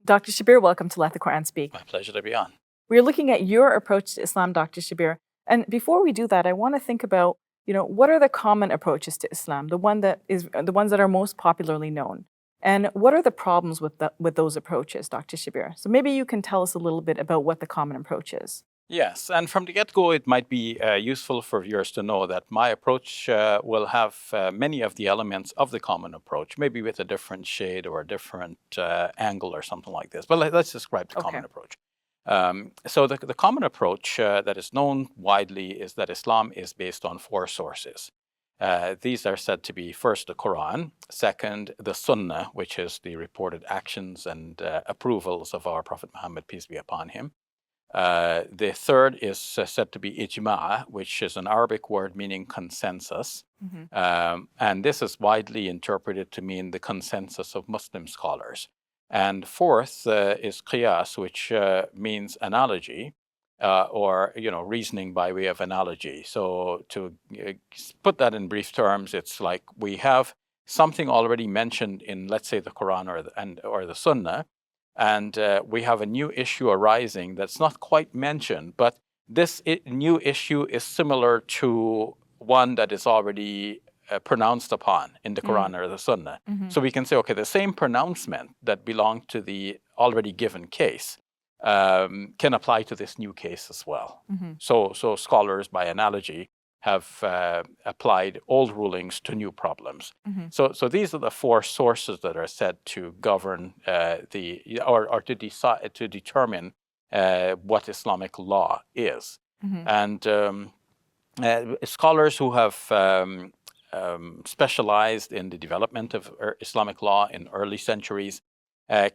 Dr. Shabir, welcome to Let the Quran Speak. My pleasure to be on. We're looking at your approach to Islam, Dr. Shabir. And before we do that, I want to think about, what are the common approaches to Islam, the ones that are most popularly known? And what are the problems with those approaches, Dr. Shabir? So maybe you can tell us a little bit about what the common approach is. Yes, and from the get-go, it might be useful for viewers to know that my approach will have many of the elements of the common approach, maybe with a different shade or a different angle or something like this. But let's describe the common approach. So the common approach that is known widely is that Islam is based on four sources. These are said to be first the Quran, second the Sunnah, which is the reported actions and approvals of our Prophet Muhammad, peace be upon him. The third is said to be Ijma, which is an Arabic word meaning consensus. And this is widely interpreted to mean the consensus of Muslim scholars. And fourth is Qiyas, which means analogy, or reasoning by way of analogy. So to put that in brief terms, it's like we have something already mentioned in, let's say, the Quran or the Sunnah, and we have a new issue arising that's not quite mentioned, but this new issue is similar to one that is already pronounced upon in the Quran or the Sunnah. So we can say, okay, the same pronouncement that belonged to the already given case can apply to this new case as well. So scholars, by analogy, have applied old rulings to new problems. So these are the four sources that are said to govern to determine what Islamic law is. And scholars who have specialized in the development of Islamic law in early centuries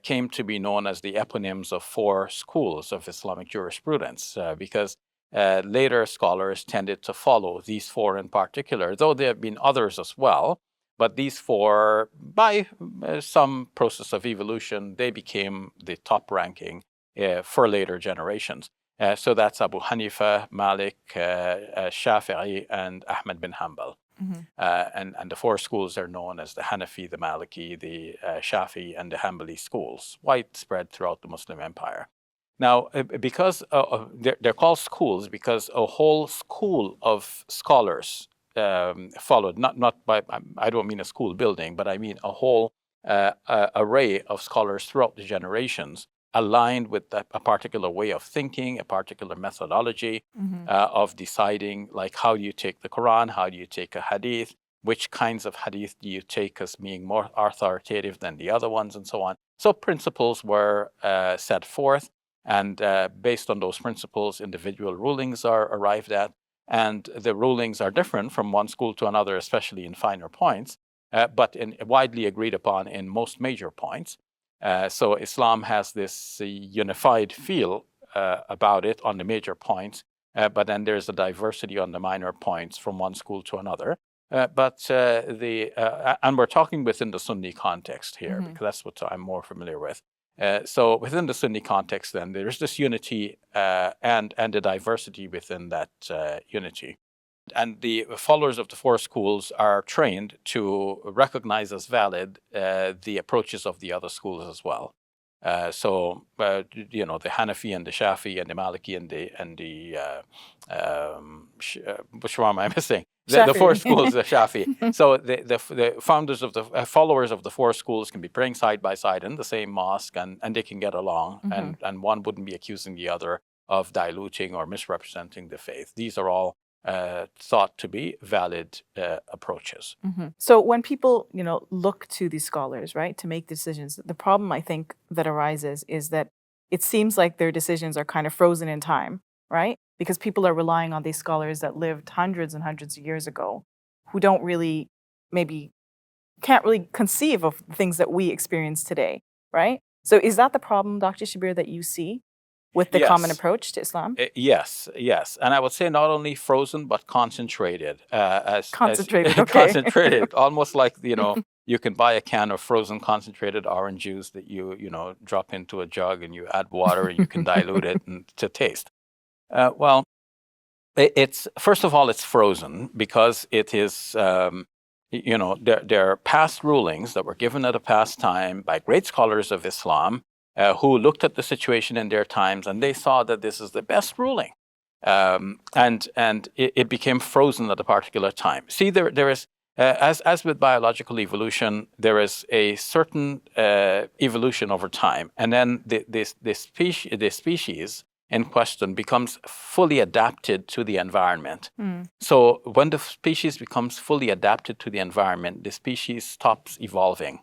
came to be known as the eponyms of four schools of Islamic jurisprudence, because later scholars tended to follow these four in particular, though there have been others as well. But these four, by some process of evolution, they became the top ranking for later generations. So that's Abu Hanifa, Malik, Shafi'i, and Ahmed bin Hanbal. And the four schools are known as the Hanafi, the Maliki, the Shafi, and the Hanbali schools, widespread throughout the Muslim empire. Now, because they're called schools because a whole school of scholars followed, not by, I don't mean a school building, but I mean a whole array of scholars throughout the generations aligned with a particular way of thinking, a particular methodology of deciding, like, how do you take the Quran, how do you take a hadith, which kinds of hadith do you take as being more authoritative than the other ones, and so on. So principles were set forth, and based on those principles, individual rulings are arrived at, and the rulings are different from one school to another, especially in finer points, but widely agreed upon in most major points. So Islam has this unified feel about it on the major points, but then there's a diversity on the minor points from one school to another. And we're talking within the Sunni context here, because that's what I'm more familiar with. So within the Sunni context, then, there's this unity and the diversity within that unity. And the followers of the four schools are trained to recognize as valid the approaches of the other schools as well. So the Hanafi and the Shafi and the Maliki which one am I missing? The four schools, the Shafi. So the founders of the followers of the four schools can be praying side by side in the same mosque, and they can get along, and one wouldn't be accusing the other of diluting or misrepresenting the faith. These are all thought to be valid approaches. So when people, look to these scholars, right, to make decisions, the problem I think that arises is that it seems like their decisions are kind of frozen in time, right? Because people are relying on these scholars that lived hundreds and hundreds of years ago, who don't really, can't really conceive of things that we experience today, right? So is that the problem, Dr. Shabir, that you see with the common approach to Islam? Yes. And I would say not only frozen, but concentrated. Concentrated, Almost like, you can buy a can of frozen concentrated orange juice that you drop into a jug and you add water and you can dilute it to taste. Well, it's first of all, it's frozen because it is, there are past rulings that were given at a past time by great scholars of Islam who looked at the situation in their times, and they saw that this is the best ruling. And it became frozen at a particular time. See, there is, as with biological evolution, there is a certain evolution over time, and then the species in question becomes fully adapted to the environment. So when the species becomes fully adapted to the environment, the species stops evolving.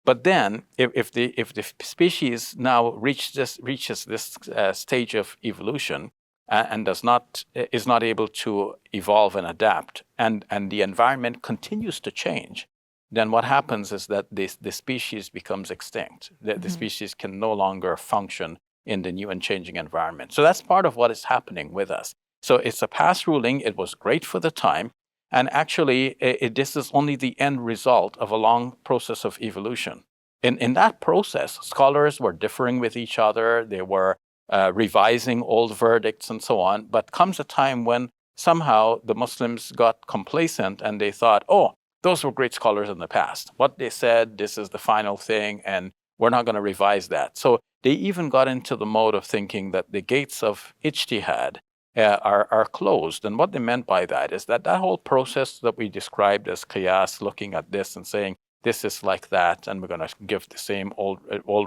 But then, if the species now reaches this stage of evolution and is not able to evolve and adapt, and the environment continues to change, then what happens is that the species becomes extinct. The species can no longer function in the new and changing environment. So that's part of what is happening with us. So it's a past ruling. It was great for the time. And actually, this is only the end result of a long process of evolution. In that process, scholars were differing with each other. They were revising old verdicts and so on. But comes a time when somehow the Muslims got complacent and they thought, oh, those were great scholars in the past. What they said, this is the final thing, and we're not going to revise that. So they even got into the mode of thinking that the gates of ijtihad are closed. And what they meant by that is that whole process that we described as Qiyas, looking at this and saying, this is like that, and we're going to give the same old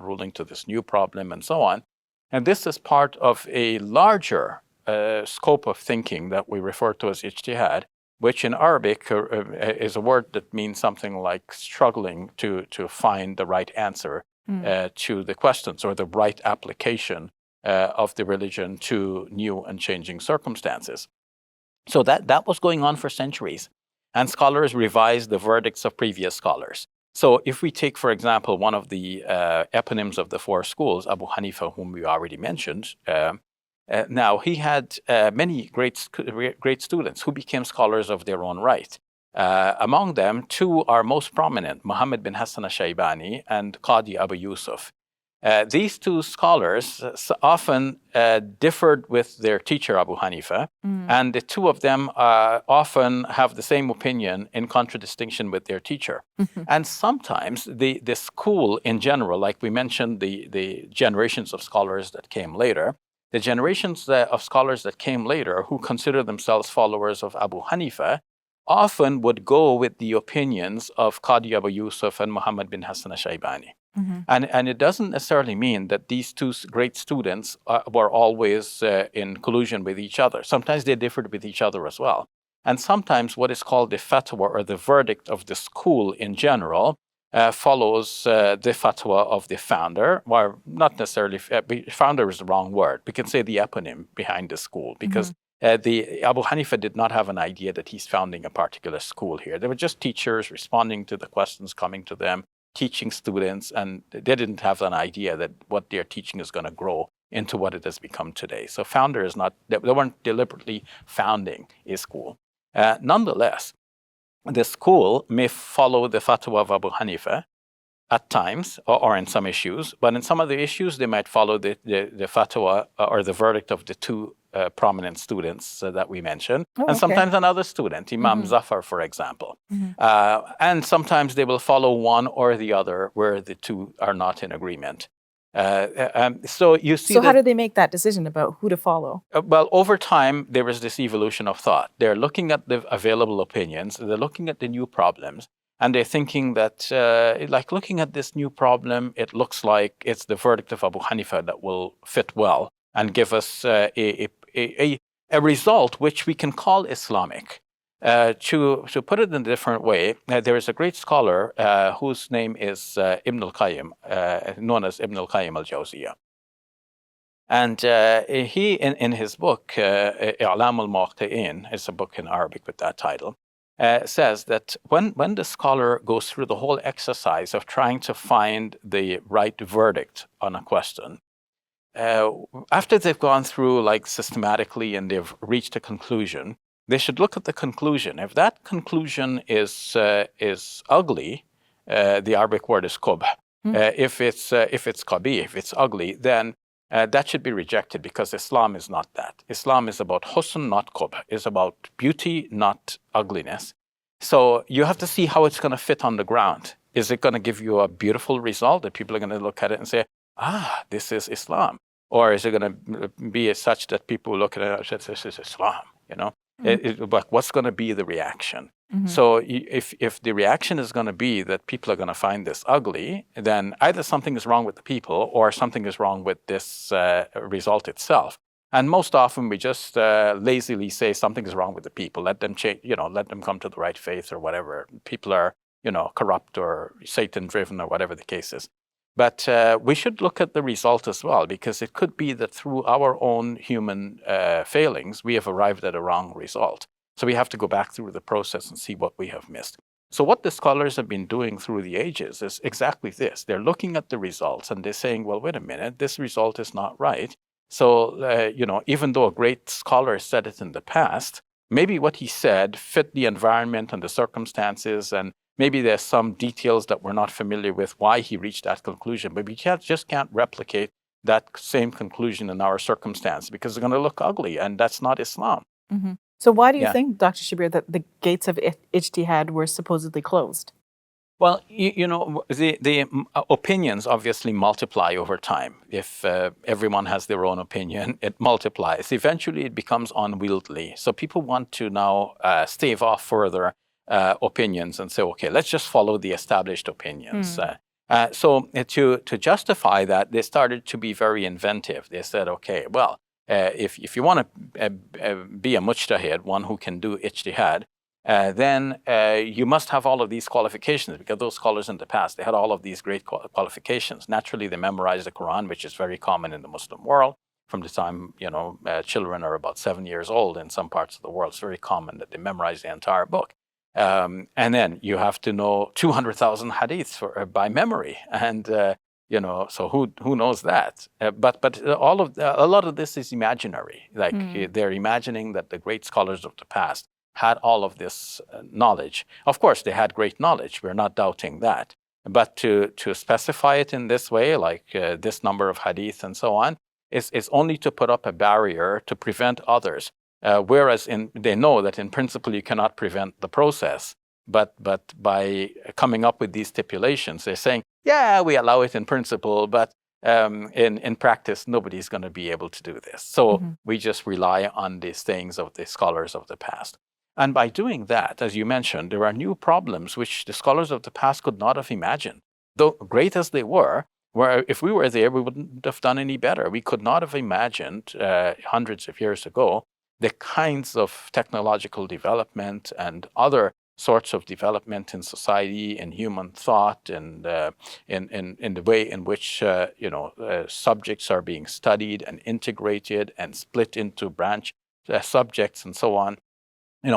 ruling to this new problem and so on. And this is part of a larger scope of thinking that we refer to as ijtihad, which in Arabic is a word that means something like struggling to find the right answer to the questions, or the right application of the religion to new and changing circumstances. So that was going on for centuries. And scholars revised the verdicts of previous scholars. So if we take, for example, one of the eponyms of the four schools, Abu Hanifa, whom we already mentioned, now he had many great students who became scholars of their own right. Among them, two are most prominent, Muhammad bin Hassan al-Shaybani and Qadi Abu Yusuf. These two scholars often differed with their teacher, Abu Hanifa, and the two of them often have the same opinion in contradistinction with their teacher. And sometimes the school in general, like we mentioned, the generations of scholars that came later, the generations of scholars that came later who consider themselves followers of Abu Hanifa often would go with the opinions of Qadi Abu Yusuf and Muhammad bin Hassan al-Shaybani. And it doesn't necessarily mean that these two great students were always in collusion with each other. Sometimes they differed with each other as well. And sometimes what is called the fatwa, or the verdict of the school in general, follows the fatwa of the founder, or not necessarily, founder is the wrong word. We can say the eponym behind the school, because the Abu Hanifa did not have an idea that he's founding a particular school here. They were just teachers responding to the questions coming to them, teaching students, and they didn't have an idea that what they're teaching is going to grow into what it has become today. So founder is not, they weren't deliberately founding a school. Nonetheless, the school may follow the fatwa of Abu Hanifa at times, or in some issues, but in some of the issues, they might follow the fatwa or the verdict of the two prominent students that we mentioned, and sometimes another student, Imam Zafar, for example. And sometimes they will follow one or the other where the two are not in agreement. So you see. So how do they make that decision about who to follow? Well, over time, there is this evolution of thought. They're looking at the available opinions, they're looking at the new problems, and they're thinking that, like looking at this new problem, it looks like it's the verdict of Abu Hanifa that will fit well and give us a result which we can call Islamic. To put it in a different way, there is a great scholar whose name is Ibn al-Qayyim, known as Ibn al-Qayyim al-Jawziyah. And he, in his book, I'lam al-Muwaqqi'in, it's a book in Arabic with that title, says that when the scholar goes through the whole exercise of trying to find the right verdict on a question, after they've gone through like systematically and they've reached a conclusion, they should look at the conclusion. If that conclusion is ugly, the Arabic word is qubh. If it's qabih, if it's ugly, then that should be rejected, because Islam is not that. Islam is about husn, not qubh. It's about beauty, not ugliness. So you have to see how it's going to fit on the ground. Is it going to give you a beautiful result that people are going to look at it and say, this is Islam? Or is it going to be such that people look at it and say, this is Islam, you know? But what's going to be the reaction? So if the reaction is going to be that people are going to find this ugly, then either something is wrong with the people or something is wrong with this result itself. And most often we just lazily say something is wrong with the people. Let them change, let them come to the right faith or whatever. People are, corrupt or Satan-driven or whatever the case is. But we should look at the result as well, because it could be that through our own human failings, we have arrived at a wrong result. So we have to go back through the process and see what we have missed. So what the scholars have been doing through the ages is exactly this. They're looking at the results and they're saying, well, wait a minute, this result is not right. So, even though a great scholar said it in the past, maybe what he said fit the environment and the circumstances, and maybe there's some details that we're not familiar with why he reached that conclusion, but we just can't replicate that same conclusion in our circumstance because it's going to look ugly, and that's not Islam. So why do you think, Dr. Shabir, that the gates of ijtihad were supposedly closed? Well, the opinions obviously multiply over time. If everyone has their own opinion, it multiplies. Eventually, it becomes unwieldy. So people want to now stave off further opinions and say, okay, let's just follow the established opinions. So to justify that, they started to be very inventive. They said, okay, well, if you want to be a mujtahid, one who can do ijtihad, then you must have all of these qualifications, because those scholars in the past, they had all of these great qualifications. Naturally, they memorized the Quran, which is very common in the Muslim world. From the time, children are about 7 years old in some parts of the world, it's very common that they memorize the entire book. And then you have to know 200,000 hadiths by memory. And so who knows that? But a lot of this is imaginary. Like they're imagining that the great scholars of the past had all of this knowledge. Of course, they had great knowledge. We're not doubting that. But to specify it in this way, like this number of hadith and so on, is only to put up a barrier to prevent others. Whereas they know that in principle you cannot prevent the process. But by coming up with these stipulations, they're saying, yeah, we allow it in principle, but in practice, nobody's going to be able to do this. So we just rely on these sayings of the scholars of the past. And by doing that, as you mentioned, there are new problems which the scholars of the past could not have imagined. Though great as they were, if we were there, we wouldn't have done any better. We could not have imagined hundreds of years ago the kinds of technological development and other sorts of development in society, in human thought, and in the way in which subjects are being studied and integrated and split into branch subjects and so on.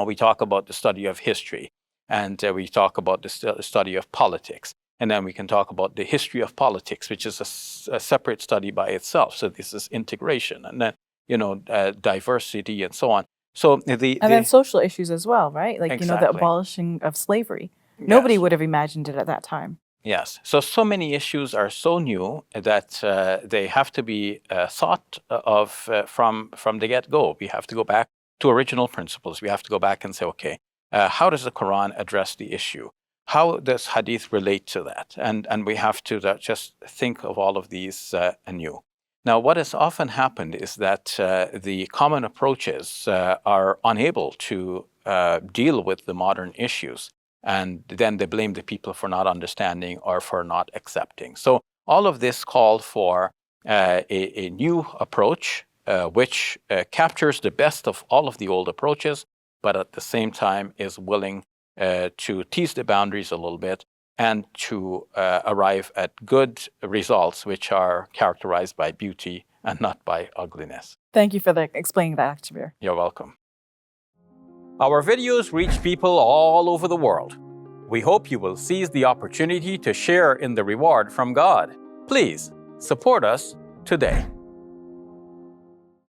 We talk about the study of history, and we talk about the study of politics, and then we can talk about the history of politics, which is a separate study by itself. So this is integration, and then diversity and so on. So then social issues as well, right? Like exactly. The abolishing of slavery. Nobody would have imagined it at that time. Yes. So many issues are so new that they have to be thought of from the get-go. We have to go back to original principles. We have to go back and say, okay, how does the Quran address the issue? How does Hadith relate to that? And we have to just think of all of these anew. Now, what has often happened is that the common approaches are unable to deal with the modern issues, and then they blame the people for not understanding or for not accepting. So all of this called for a new approach, which captures the best of all of the old approaches, but at the same time is willing to tease the boundaries a little bit and to arrive at good results, which are characterized by beauty and not by ugliness. Thank you for explaining that, Shabir. You're welcome. Our videos reach people all over the world. We hope you will seize the opportunity to share in the reward from God. Please support us today.